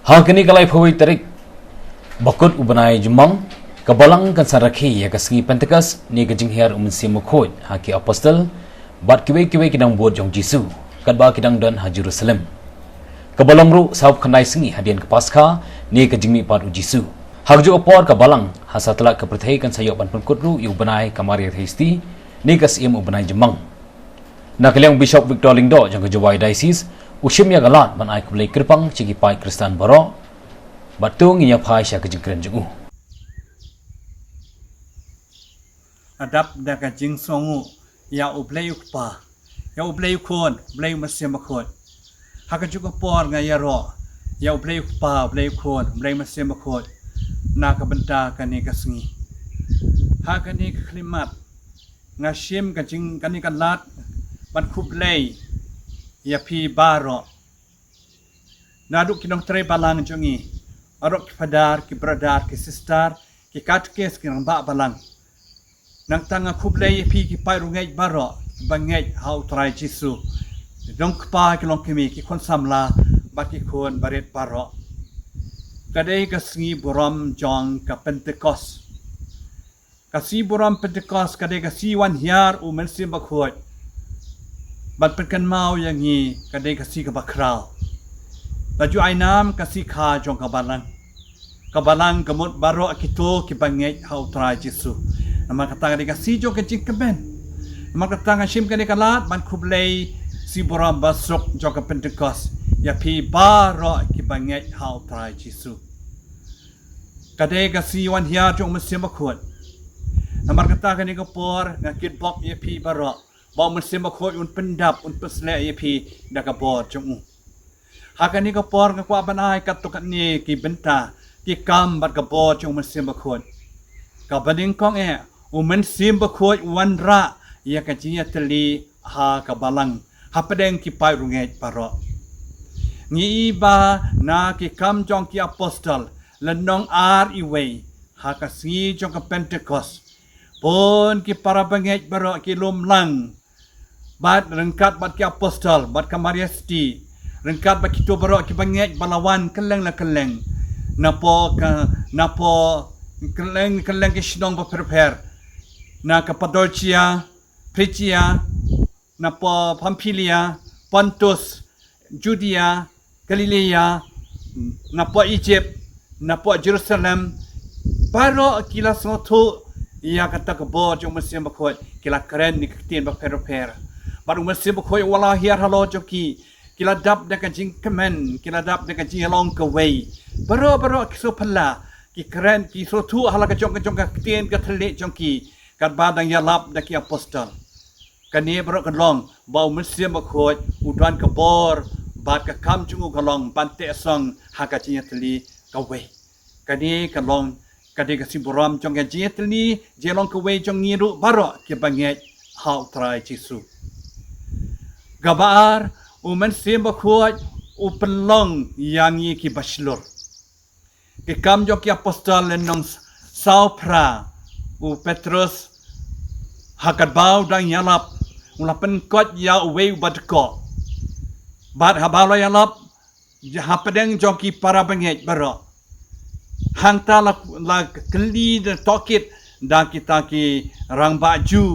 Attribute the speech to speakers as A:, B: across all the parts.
A: Hal kini kalai phawai tarik bakut ubanai jumang kabalang kan sarakhi ya kasngi Pentecost ni kajing her umensi mukhoj haki apostle bat kiwe kidang buat jong Jisu kadba kidang dan ha Jerusalem kabalang ru sahab khandai singi hadian ke Paskha ni kajing mi pat u Jisu hagju opor kabalang hasatla ke perthai kan sayok ban pengkut ru yu banai kamari thisti ni kasim ubanai jumang nakaliang Bishop Victor Lyngdoh jang kejawai diocese usim ya galat ban ai kublai kirpang cigi pai Kristan baro batung inya phai sya kejing kren jungu
B: adap da ka jing songu ya ublei ukpa ya ublei khon ublei masem khon ha ka juk por nga ya ro ya ublei ukpa ublei khon ublei masem khon na ka benta ka ni ka sngi ha ka ni klimat nga shim ka jing ka ni ka lat ban khublei ya pi baro na duk kinong tre balang jungi arok ki padar ki bradar ki sister ki katkes ki nang ba balang nang tanga khublei pi ki pai rungai baro bangai hau trai Jisu dong pa ki long kimi ki kon samla ba ki kon baret baro kadai ka sngi boram jong ka Pentecost ka si boram Pentecost kadai ka si wan hiar u men sim ba khoi bat penkan mau yang ni kadai ka si ka bakrao baju ainam ka si kha jong ka balang kamut baro akito ki bangai hau trai Jisu nama kata kadai ka si jong ka jing kemen nama kata ngashim kadai ka lat ban khublei si boram basuk jong ka Pentecost ya pi baro ki bangai hau trai Jisu kadai ka si wan hiar jong mesim ba khoi nama kata kadai ka por ngakit bok ya pi baro ba mesim ba khoi un pendap un pesle ya pi da ka bor jong hakan ni ka por nga kwa banai kat to ni ki benta ki kam bat ka bor jong mesim ba khoi ka bading kong u men sim ba khoi wan ra ya ka jinya teli ha ka balang ha pedeng ki pai rungai paro ni ba na ki kam jong ki apostol lenong ar i wei ha ka si jong ka Pentecost pon ki para bangai baro ki lum lang bat rengkat bat ki apostol bat ka mariasti rengkat bat ki to baro ki bangai balawan keleng la keleng napo keleng ki shnong ba prepare na Cappadocia, Phrygia, napo Pamphylia, Pontus, Judea, Galilea, napo Egypt, napo Jerusalem, baro kila soto ia kata ke bo jong mesim bakhoi kila keren ni ketien ba per baru mesim bakhoi wala hiar halo joki kila dap de ka jing kemen kila dap de ka jing long ke wei baro kiso pala ki keren ki so tu hala ka jong ka ketien ka thele jong ki kat badang ya lap da ki apostol kani bro kan long bau mesim bakhoi udwan ka bor bat ka kam jungu ka long pante song haka jinya teli ka wei kani ka long kadai ka si boram jong ka jinya teli je long ka wei jong ngiru baro ki bangai hau trai Jisu gabar u mesim bakhoi u pelong yang yi ki baslor ki kam jong ki apostol lenong saupra u Petrus hakat bau dang yalap ulapen kot ya uwe badko bat habalo yalap hapadeng joki para benget baro hangta la keli de tokit da kita ki rang baju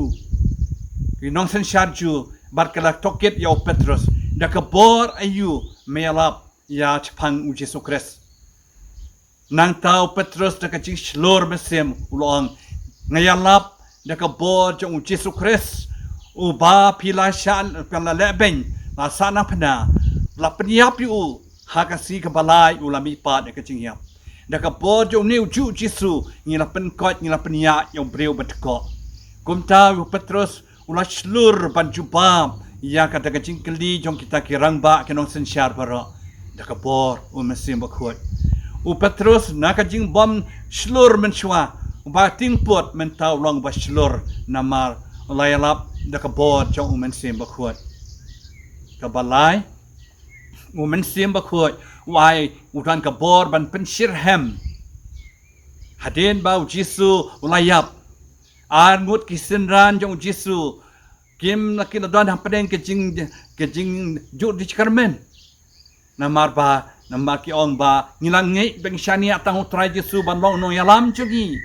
B: ki nong sen sharju bat kala tokit ya Petrus da ka bor ayu melap ya chpang u Jesu Christ nang tau Petrus da ka jing shlor mesem ulong ngayalap da ka bor jong Jesu Christ u ba pila shan pala leben la sana pna la pniap yu ha ka si ka balai u la mi pa da ka jingyap da ka bor jong ni ju Jesu ni la pen kot ni la pnia yong breu batko kum ta u Petrus u la shlur ban jubam ya ka da ka jingkeli jong kita kirang ba kenong sen syar baro da ka bor u mesim ba khot u Petrus na ka jing bom shlur men shwa ba ting pot men tau long ba shlur namar layalap da ka bor jong u men sim ba khot ka balai u men sim ba khot wai u tan ka bor ban pen shirhem hadin ba u Jisu layap ar ngut ki sinran jong Jisu kim nakin don hapadeng ke jing jut di Carmen namar ba Nampak ki ong ba ngilang ngai beng syania tang utrai Yesu ban long no yalam chogi.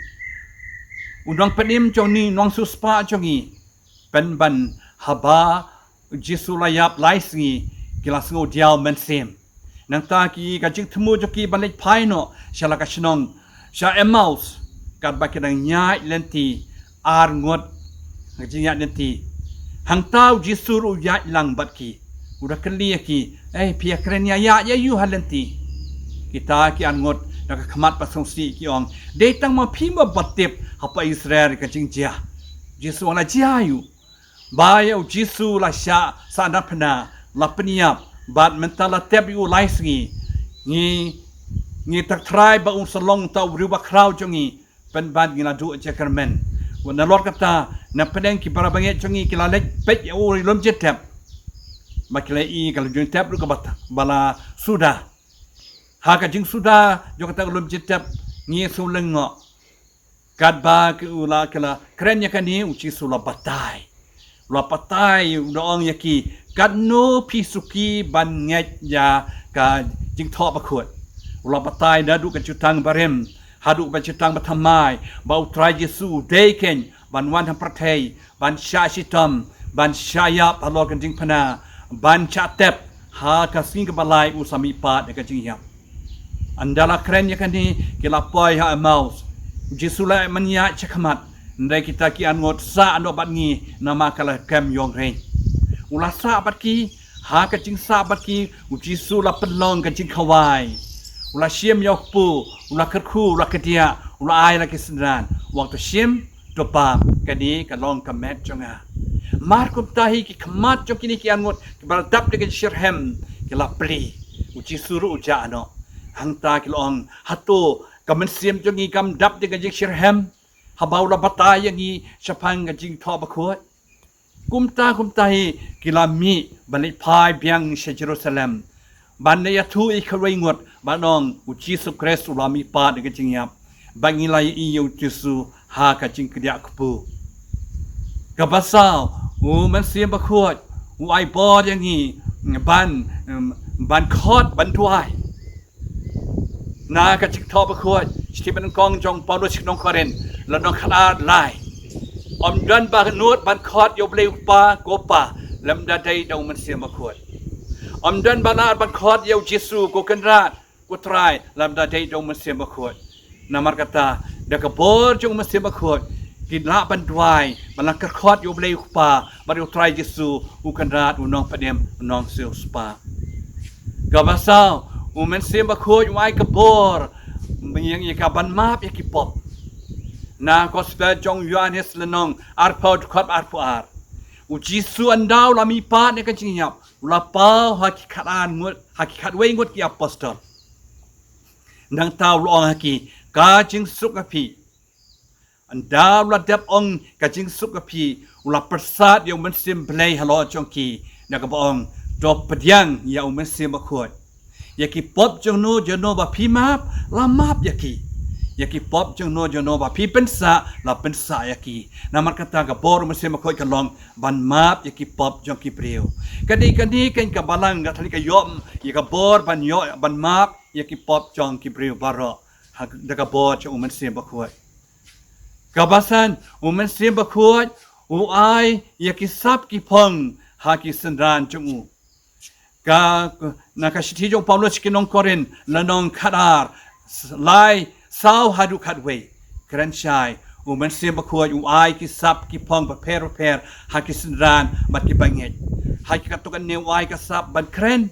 B: Unang penim choni nong suspa chogi. Pen ban haba Yesu layap laisingi kilas ngo diao mensem. Nang ta ki ka jing temu joki ban lek pai no shala ka shnong sha emaus kat ba ki nang nyai lenti ar ngot ngajing ya lenti. Hang tau Yesu ru ya lang bat ki. Udah kelia ki pia krenya ya yu halenti kita ki angot nak khamat pasong si ki ong de tang ma phima batip hapa Israel ka jingjia Jesu la jia yu ba ya Jesu la sha sa na phna la pniap bat mentala tep yu laisngi ni tak try ba un salong tau riba crowd jongi pen ban ngila du jakarmen wana lor kata na pedeng ki para banget jongi kila lek pet ya uri lom jetep Makilai kalau jeng tap lu kebat bala sudah. Haka jeng sudah jo kata belum jetap ngi suleng ngo. Kadba ke ula kala kerennya kan ni uci sula batai. Ula batai doang yaki kad no pisuki ban nget ya ka jeng thop bakut. Ula batai dadu ka jutang barem. Hadu ba jutang batamai bau try Yesu deken ban wan pratei ban syashitam ban syayap Allah kan jeng pana ban chatep ha kasing kebalai usami pat dekat jingyap andala keren ya kan ni kila poi ha maus jisula manya chakamat ndai kita ki angot sa ando bat ngi nama kala kem yong rein ula sa bat ki ha ka jing sa bat ki jisula pelong ka jing khawai ula shiem yok pu ula kerku ula kedia ula ai la kisran waktu shiem topa kadi kalong kamet jonga Markum tahi ki khamat jo kini ki angot kibal dap de shirhem kila pli uci suru uja ano hangta kilong hato kamen sim jo ngi kam dap de shirhem habau la batay ngi chapang jing tho bakot kumta tahi kila mi balik pai biang she Jerusalem ban ne yatu I kharingot banong uci su Kristus la mi pa de jing yap bangilai I yu Jesu ha ka jing kedia kupu kabasauมันเสียบขวดไอ้บอดอย่างงี้บันคอดบันทวายนากระจิกทอบขวดที่เป็นกองจงปอลชิกน้องคอเรนแล้วน้องขนาดลายอมเดินบานนวดบันคอดยบเลวปาโกปาลำดาใจดงมันเสียบขวดอมเดินบานาบันคอดยบเยซูโกกันราดกูทรายลำดาใจดงมันเสียบขวดนามาร์กตาเด็กบอดจงมันเสียบขวดกินละบันดวายบันลักคอดอยู่เลยป่าบันอุตรายเยซูอุกันราดอุนองประเดียมอุนองเซลสปากับมาสาวอุเมนเซียมบะโคยไว้กับบอร์มันยังกับบันมาบยังกิปอบนาคอสเปจงยูอันเฮสเลนองอาร์พาวด์คอดอาร์พาวอาร์อุจิสูอันดาวลามีปาเนี่ยกันจริงยับลาปาวฮักขัดอันงดฮักขัดเวงดกี่อัปสตอลนังตาวลองฮักกี้กาจิงสุกพีอันดาวระดับองกะจิงสุกพีอุลาประสาทยามันเสียมเพลย์ฮัลโหลจงกีนักบองจบปดยังยามันเสียมขวดยากีป๊อบจงโนจงโนบะพีมาบลามาบยากีป๊อบจงโนจงโนบะพีเป็นสะลาเป็นสะยากีนามันกตากะบอรมันเสียมขวดกันลองบันมาบยากีป๊อบจงกีเปรียวกันนี้กันกับบาลังกะทะลิกะยอมยากะบอรบันยอบันมาบยากีป๊อบจงกีเปรียวบารอฮักดักบอรจงมันเสียมขวดKabasan, umen sim bakuat, uai ya kisap kipong haki sendran jungu. Ka nakashiti jong Paulo chikinong korin lanong kadar lai sao hadu kadwe. Keren shai, umen sim bakuat, uai kisap kipong per haki sendran bat kibangit. Haki katukan ne uai kisap ban keren.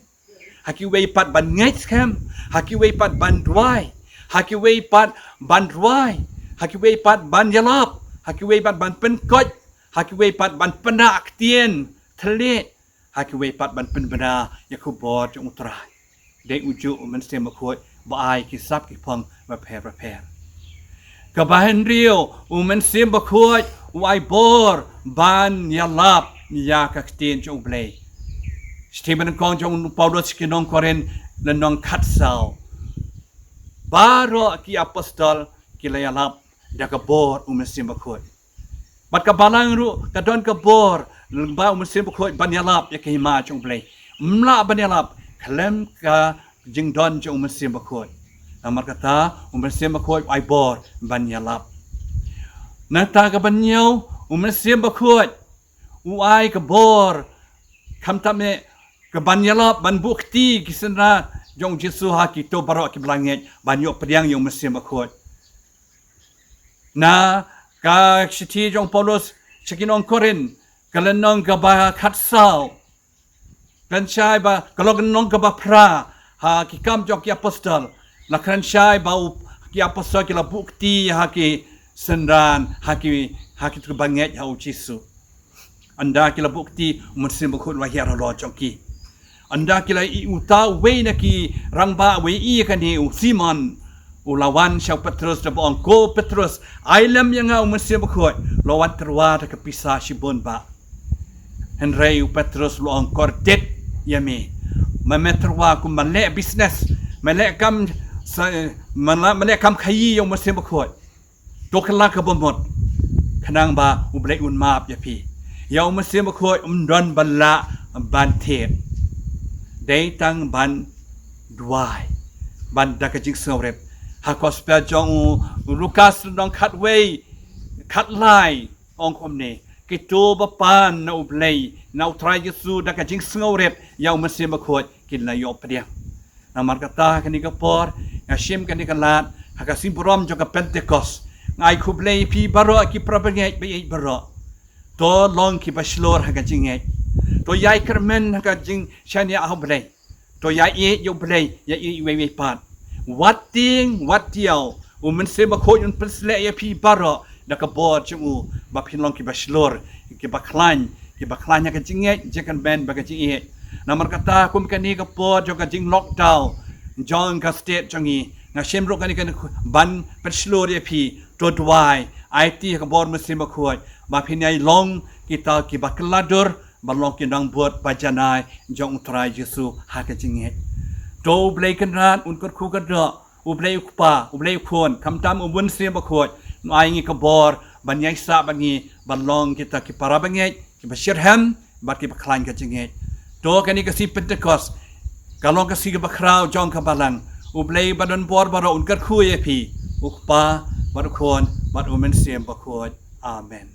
B: Haki wei pat ban ngait skem, haki wei pat ban dwai, haki wei pat ban dwai. Hakiway pat ban yalap, hakiway pat ban penkot, hakiway pat ban penak tien, telit, hakiway pat ban penbena ya Khubor jong utrai. Dek uju men sem bakut baai kisap kipong repair. Kabahan rio men sem bakut wai bor ban yalap ya kaktien jong blay. Stephen kong jong Paulo chikinong koren lenong katsau. Baro ki apostol kila yalap dah kabor umesim bakut. Bat kabalang ru kadon kabor lembah umesim bakut banyalap ya kehima jong play. Mla banyalap kalem ka jing don jong mesim bakot namar kata mesim bakot ai bor ban yalap nata ka ban nyau mesim bakot ai ka bor kam tame ka ban yalap ban bukti kisana jong Jesu ha ki to barok ki blangit ban yo pediang yung mesim bakot na ka siti jong Paulus Cikinong Korin kalenong ka ba katsao kan syai ba kalau genong ka ba pra ha ki kam jok ki apostol la kan syai ba ki apostol ki la bukti ha ki sendan ha ki tu banget ha Jesu anda ki la bukti musim bakut wa hiara lo jok ki anda ki la uta we na ki rangba we I kan ni Simon ulawan Syau Petrus da bong ko Petrus ailam yang au musim bakut lawan terwa ta kepisah sibon ba Henry Petrus lo angkor det yami memeterwa ku malek business malek kam khayi yang musim bakut to kala ka bomot kanang ba ublek un map ya pi yang musim bakut don balla ban the dei tang ban duai ban da ka jing sawrep ha gospel jong Lukas dong kat way kat lai ong kom ne kito bapan na ublay na utray Yesu da ka jing sawrep yang musim bakut kin la yo pdia namar kata kani ka por ngashim kani ka lat ha ka simpurom jong ka Pentecost ngai khublay pi baro ki prabangai be baro to long ki baslor ha ka jing to yai kermen ha ka jing shania ha blay to yai yo blay ya we pat wat tiao men se bakut un persle ya pi baro da ka bor chu ba pin long ki baslor ki baklan ya ka jing jekan ben ba ka jing namar kata kum kani ka por jo ka jing lockdown jong ka state changi nga shem ro kani kan ban perslor ya pi to dwai IT ka bor musim bakut ba pinai long kita ki bakladur balong ki dang buat bajanai jong utrai Yesu ha ka jing to blai kan ran un kor khu ka do u blai pa u blai khon kam tam u bun sim bakut ai ngi ka bor ban yai sa ban ngi balong kita ki para bangai ki bashirham bat ki baklan ka jing to kani ka si Pentecost kalong ka si ka bakrau jong ka balang u blai badan bor baro un kor khu ye pi u pa bar khon bar u men sim bakut amen